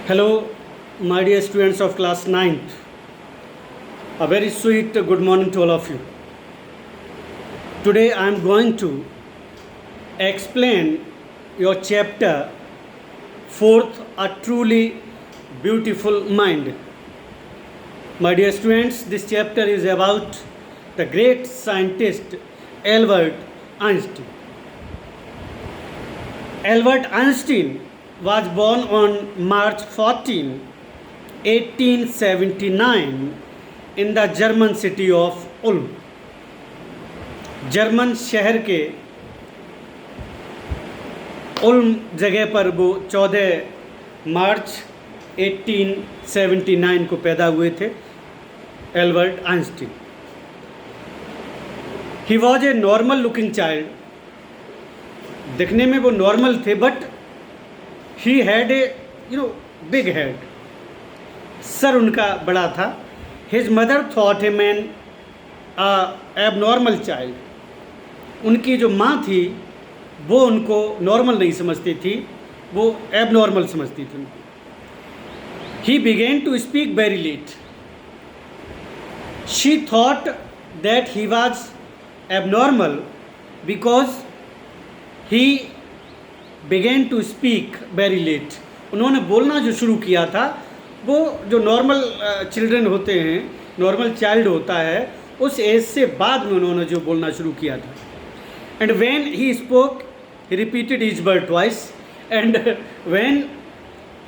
Hello, my dear students of class 9th. A very sweet good morning to all of you. Today I am going to explain your chapter 4th, A Truly Beautiful Mind. My dear students, this chapter is about the great scientist Albert Einstein. Albert Einstein was born on March 14, 1879 in the German city of Ulm. German शहर के उल्म जगह पर वो 14 मार्च 1879 को पैदा हुए थे Albert Einstein. He was a normal looking child. दिखने में वो नॉर्मल थे, but he had a big head. Sir उनका बड़ा था. His mother thought him an abnormal child. उनकी जो माँ थी वो उनको नॉर्मल नहीं समझती थी, वो एबनॉर्मल समझती थी उनको. He began to speak very late. She thought that he was abnormal because he began to speak very late. उन्होंने बोलना जो शुरू किया था वो जो नॉर्मल चिल्ड्रन होते हैं, नॉर्मल चाइल्ड होता है, उस एज से बाद में उन्होंने जो बोलना शुरू किया था. And when he spoke he repeated each word twice. And when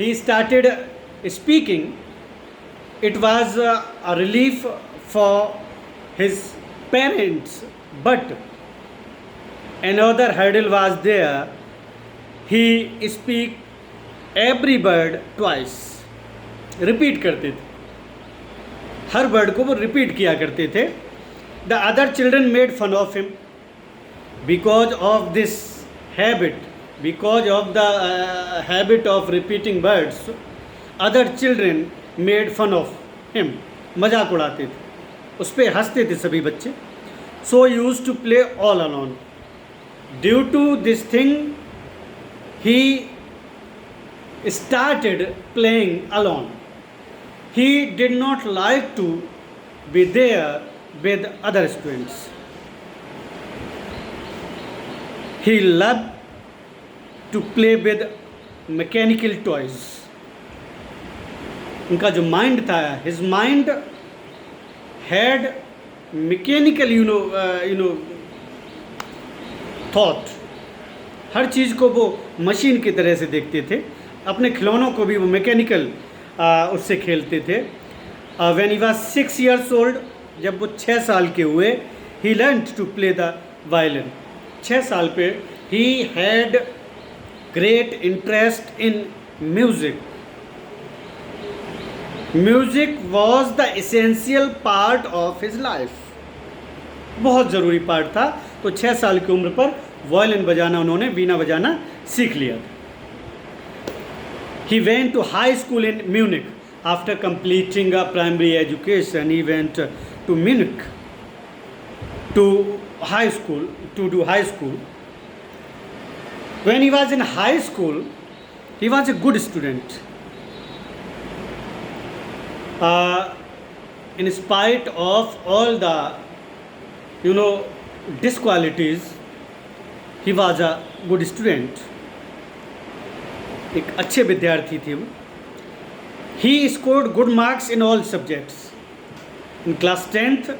he started speaking it was a relief for his parents, but another hurdle was there. He speak every word twice. Repeat करते थे, हर word को वो repeat किया करते थे. The other children made fun of him because of this habit, because of the habit of repeating words. Other children made fun of him. मजाक उड़ाते थे, उस पर हंसते थे सभी बच्चे. So he used to play all alone. Due to this thing, he started playing alone. He did not like to be there with other students. He loved to play with mechanical toys. उनका जो mind था, his mind had mechanical thought. हर चीज़ को वो machine की तरह से देखते थे. अपने खिलौनों को भी वो मैकेनिकल उससे खेलते थे. When he was 6 years old, जब वो 6 साल के हुए, he learned to play the violin. 6 साल पे he had great interest in music. Music was the essential part of his life. बहुत ज़रूरी पार्ट था. तो 6 साल की उम्र पर वायलिन बजाना, उन्होंने वीणा बजाना सीख लिया था. He went to high school in Munich. After completing a primary education he went to Munich to high school to do high school. When he was in high school he was a good student. in spite of all the disqualities, he was a good student. एक अच्छे विद्यार्थी थे वो. He scored good marks in all subjects. In class 10th,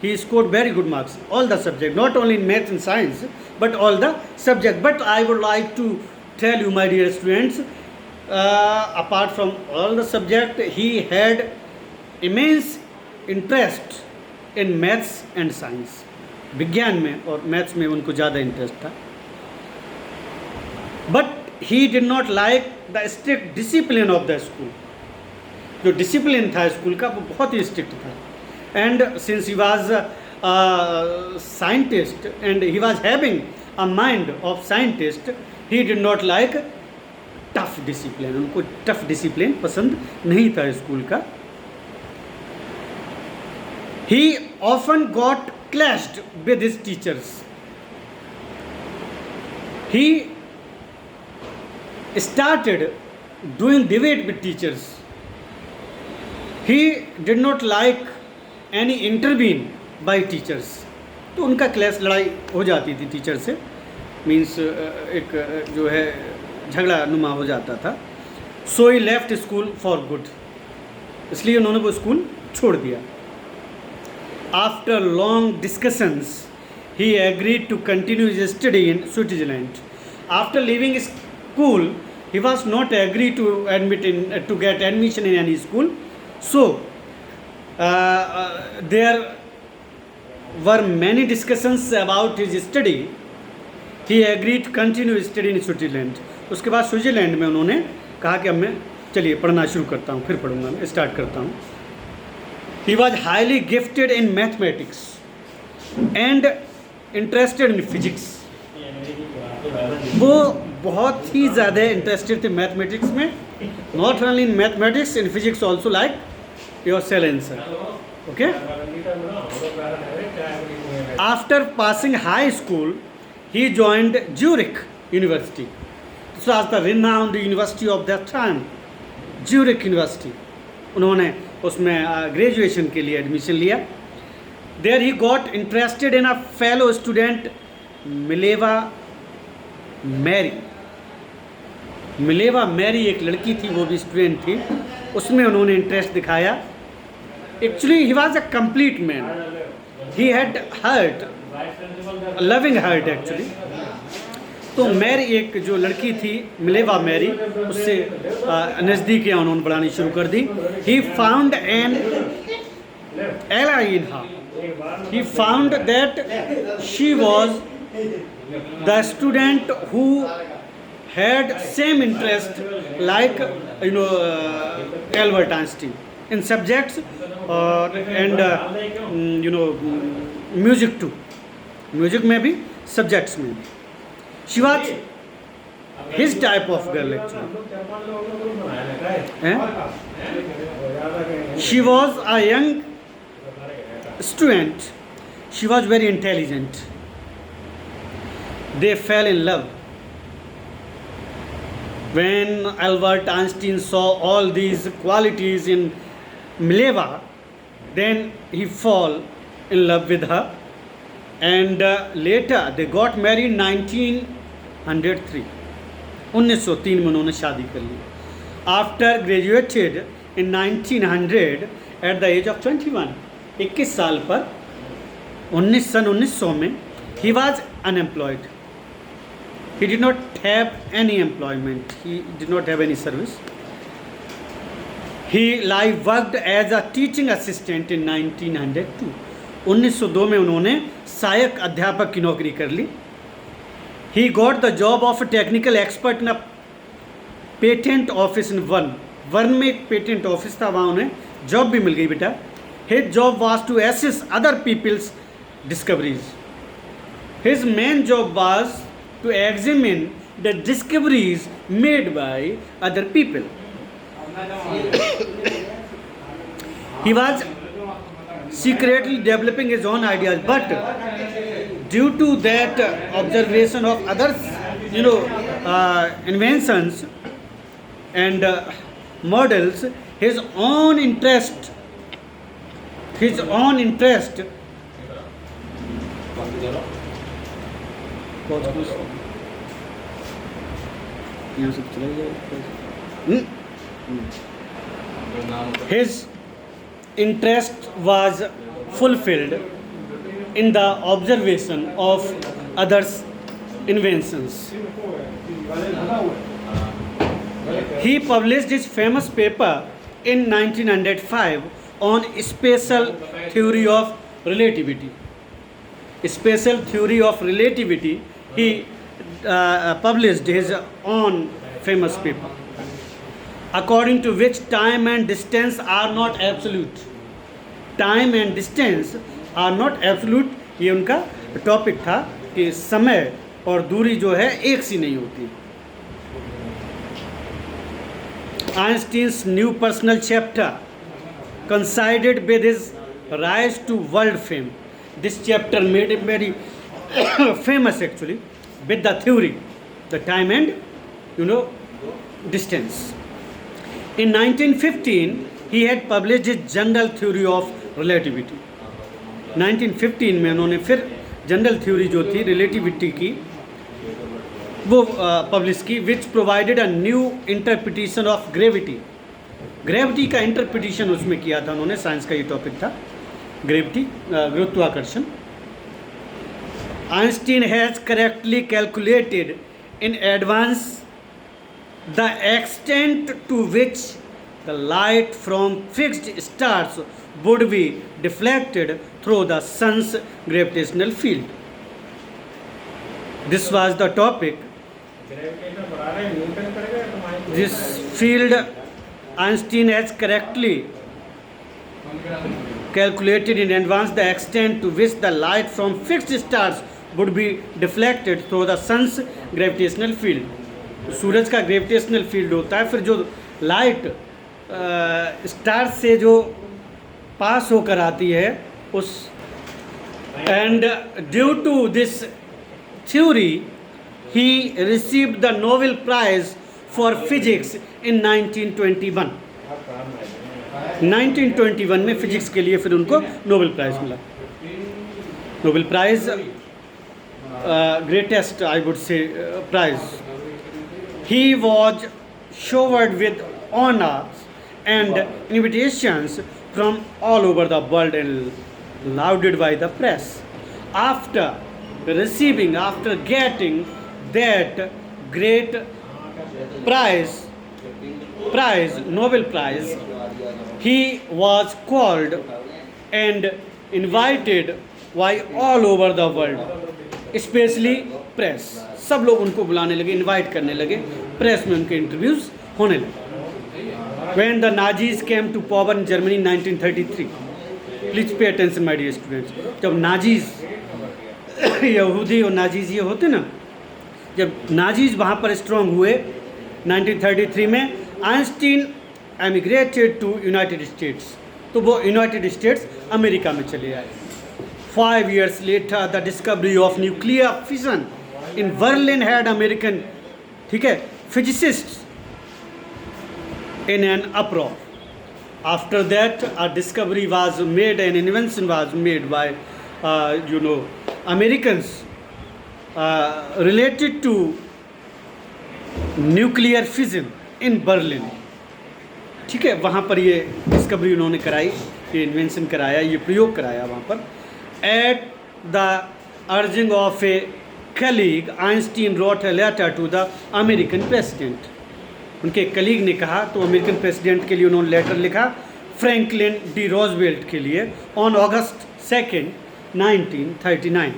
he scored very good marks, all the subjects, not only in math and science, but all the subjects. But I would like to tell you, my dear students, apart from all the subjects, he had immense interest in maths and science. विज्ञान में और maths में उनको ज़्यादा interest था. But he did not like the strict discipline of the school. जो discipline था school का वो बहुत ही स्ट्रिक्ट था. And since he was scientist and he was having a mind of scientist, he did not like tough discipline. उनको tough discipline पसंद नहीं था स्कूल का. ही often got clashed with his teachers. He started doing debate with teachers. He did not like any intervene by teachers. तो उनका class लड़ाई हो जाती थी टीचर से, मीन्स एक जो है झगड़ा नुमा हो जाता था. सो ही लेफ्ट स्कूल फॉर गुड, इसलिए उन्होंने वो स्कूल छोड़ दिया. After long discussions he agreed to continue his study in Switzerland. After leaving school, he was not agreed to to get admission in any school. So there were many discussions about his study. He agreed to continue his study in Switzerland. उसके बाद Switzerland में उन्होंने कहा कि अब मैं चलिए पढ़ना शुरू करता हूँ, फिर पढ़ूंगा, मैं स्टार्ट करता हूँ. He was highly gifted in mathematics and interested in physics. वो बहुत ही ज़्यादा इंटरेस्टेड थे मैथमेटिक्स में. Not only in mathematics, in physics also, like your cell answer. Okay. After passing high school he joined Zurich university. This was the renowned university of that time, Zurich university. उन्होंने उसमें graduation के लिए admission लिया. There he got interested in a fellow student, Mileva Mary. Mileva Mary एक लड़की थी, वो भी स्टूडेंट थी, उसमें उन्होंने इंटरेस्ट दिखाया. Actually he was a complete man. He had heart, loving heart actually. तो मैरी एक जो लड़की थी मिलेवा मैरी, उससे नज़दीकियाँ उन्होंने बढ़ानी शुरू कर दी. He found an ally in her. He found that she was the student who had same interest like Albert Einstein in subjects and music too. Music में भी, subjects में भी. She was his type of girl actually. She was a young student. She was very intelligent. They fell in love. When Albert Einstein saw all these qualities in Mileva, then he fell in love with her, and later they got married in 1903. 1903 में उन्होंने शादी कर ली. After graduated in 1900 at the age of 21, 21 साल पर 1900 में he was unemployed. He did not have any employment. He did not have any service. He worked as a teaching assistant in 1902. 1902 में उन्होंने सहायक अध्यापक की नौकरी कर ली. He got the job of a technical expert in a patent office in Vern में एक patent office था, वहाँ उन्हें जॉब भी मिल गई बेटा. His job was to assist other people's discoveries. His main job was to examine the discoveries made by other people. He was secretly developing his own ideas, but due to that observation of others, inventions and models, his own interest his interest was fulfilled in the observation of others' inventions. He published his famous paper in 1905 on special theory of relativity. Special theory of relativity, he published his own famous paper, according to which time and distance are not absolute. Time and distance are not absolute. ये उनका topic था कि समय और दूरी जो है एक सी नहीं होती. Einstein's new personal chapter coincided with his rise to world fame. This chapter made him very famous actually with the theory, the time and distance. In 1915, he had published his general theory of relativity. 1915 में उन्होंने फिर general theory जो थी relativity की वो publish की, which provided a new interpretation of gravity. Gravity का interpretation उसमें किया था उन्होंने, साइंस का ये टॉपिक था ग्रेविटी, गुरुत्वाकर्षण. Einstein has correctly calculated in advance the extent to which the light from fixed stars would be deflected through the sun's gravitational field. This was the topic. This field Einstein has correctly calculated in advance the extent to which the light from fixed stars would be deflected through the sun's gravitational field. सूरज का gravitational field होता है, फिर जो light star से जो पास होकर आती है उस, and due to this theory he received the Nobel prize for physics in 1921. 1921 में फिजिक्स के लिए फिर उनको नोबेल प्राइज मिला. Nobel prize greatest I would say prize. He was showered with honors and invitations from all over the world and lauded by the press. After getting that great prize, Nobel Prize, he was called and invited by all over the world, especially press. सब लोग उनको बुलाने लगे, invite करने लगे, press में उनके interviews होने लगे. When the Nazis came to power in Germany in 1933, please pay attention my dear students. जब नाजीज यहूदी और नाजीज ये होते ना, जब नाजीज वहाँ पर स्ट्रॉन्ग हुए 1933 में, आइंस्टीन एमिग्रेटेड टू यूनाइटेड स्टेट्स. तो वो यूनाइटेड स्टेट्स अमेरिका में चले आए. 5 years later the discovery of nuclear fission in Berlin had American, ठीक है, physicists in an uproar. After that a discovery was made, an invention was made by Americans related to nuclear fission in Berlin. ठीक है, वहाँ पर ये discovery उन्होंने कराई, ये इन्वेंशन कराया, ये प्रयोग कराया वहाँ पर. At the urging of a colleague, Einstein wrote a letter to the American president. उनके कलीग ने कहा तो अमेरिकन प्रेसिडेंट के लिए उन्होंने लेटर लिखा, फ्रैंकलिन डी रोजवेल्ट के लिए, on August 2, 1939,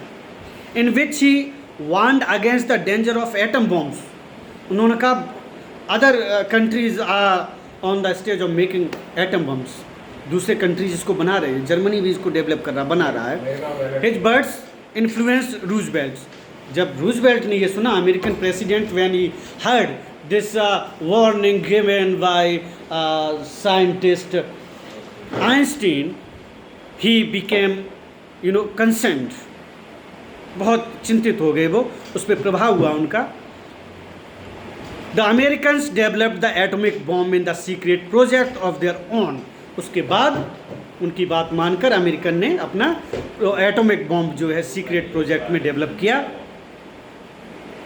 in which he warned against the danger of atom bombs. उन्होंने कहा other countries are on the stage of making atom bombs. दूसरे कंट्रीज इसको बना रहे हैं, जर्मनी भी इसको डेवलप कर रहा, बना रहा है. His words influence Roosevelt. जब रूजवेल्ट ने ये सुना, American president, when he heard this warning given by scientist Einstein, he became concerned. बहुत चिंतित हो गए वो, उस पर प्रभाव हुआ उनका. The Americans developed the atomic bomb in the secret project of their own. उसके बाद उनकी बात मानकर अमेरिकन ने अपना एटॉमिक बॉम्ब जो है सीक्रेट प्रोजेक्ट में डेवलप किया,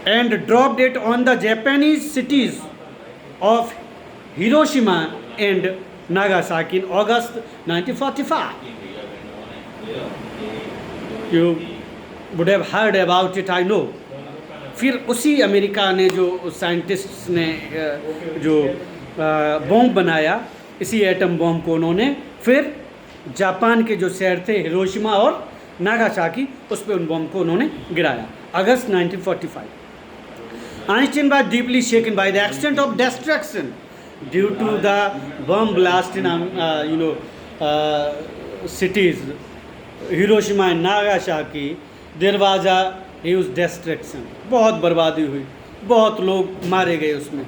and dropped it on the Japanese cities of Hiroshima and Nagasaki in August 1945. You would have heard about it, I know. फिर उसी अमेरिका ने जो साइंटिस्ट्स ने जो बॉम्ब बनाया, इसी एटम बॉम्ब को उन्होंने फिर जापान के जो शहर थे हिरोशिमा और नागासाकी, उस पर उन बॉम्ब को उन्होंने गिराया अगस्त 1945. Einstein was deeply shaken by the extent of destruction due to the bomb blast in cities Hiroshima and Nagasaki. There was a huge destruction. बहुत बर्बादी हुई, बहुत लोग मारे गए उसमें.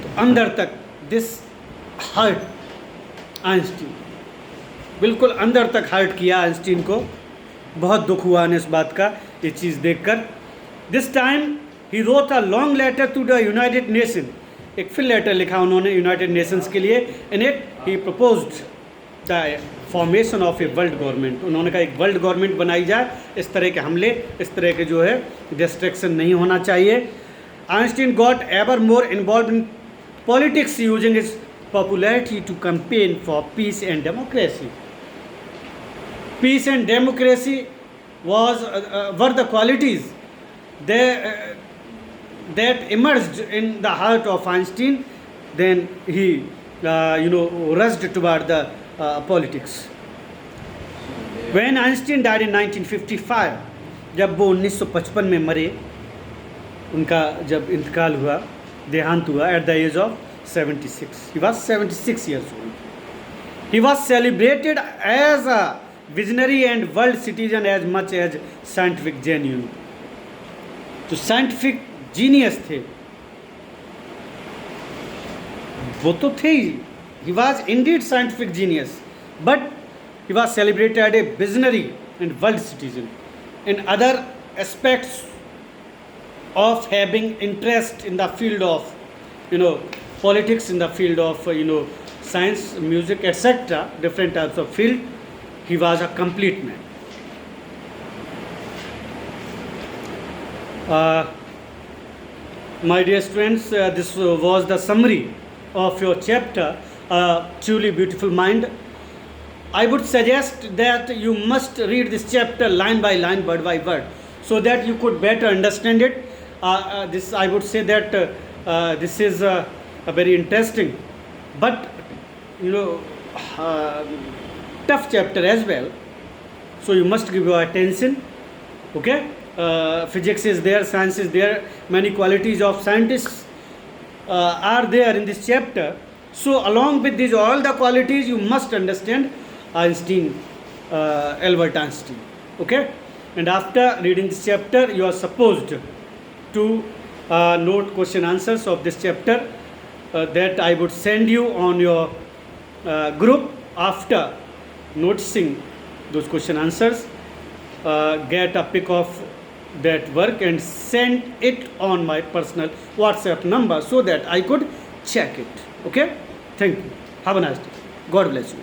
तो अंदर तक this hurt Einstein, बिल्कुल अंदर तक हर्ट किया आइंस्टीन को. बहुत दुख हुआ इस बात का, ये चीज़ देखकर. This time he wrote a long letter to the United Nations एक फिर लेटर लिखा उन्होंने यूनाइटेड नेशंस के लिए. In it he proposed the formation of a world government. उन्होंने कहा एक वर्ल्ड गवर्नमेंट बनाई जाए, इस तरह के हमले, इस तरह के जो है डिस्ट्रैक्शन नहीं होना चाहिए. Einstein got ever more involve in politics using his popularity to campaign for peace and democracy. Peace and democracy were the qualities that emerged in the heart of Einstein. Then he rushed toward the politics. When Einstein died in 1955, जब वो 1955 में मरे, उनका जब इंतकाल हुआ, देहांत हुआ at the age of 76. He was 76 years old. He was celebrated as a visionary and world citizen as much as scientific genius. जो साइंटिफिक जीनियस थे वो तो थे ही. He was indeed scientific genius, but he was celebrated as a visionary and world citizen. In other aspects of having interest in the field of politics, in the field of science, music, etc., different types of field, he was a complete man. My dear students, this was the summary of your chapter, Truly Beautiful Mind. I would suggest that you must read this chapter line by line, word by word, so that you could better understand it. This, I would say that this is a very interesting, but tough chapter as well. So you must give your attention. Okay, physics is there, science is there, many qualities of scientists are there in this chapter. So along with these all the qualities, you must understand Einstein, Albert Einstein. Okay, and after reading this chapter, you are supposed to note question answers of this chapter that I would send you on your group. After noticing those question answers, get a pic of that work and send it on my personal WhatsApp number so that I could check it. Okay, thank you. Have a nice day. God bless you.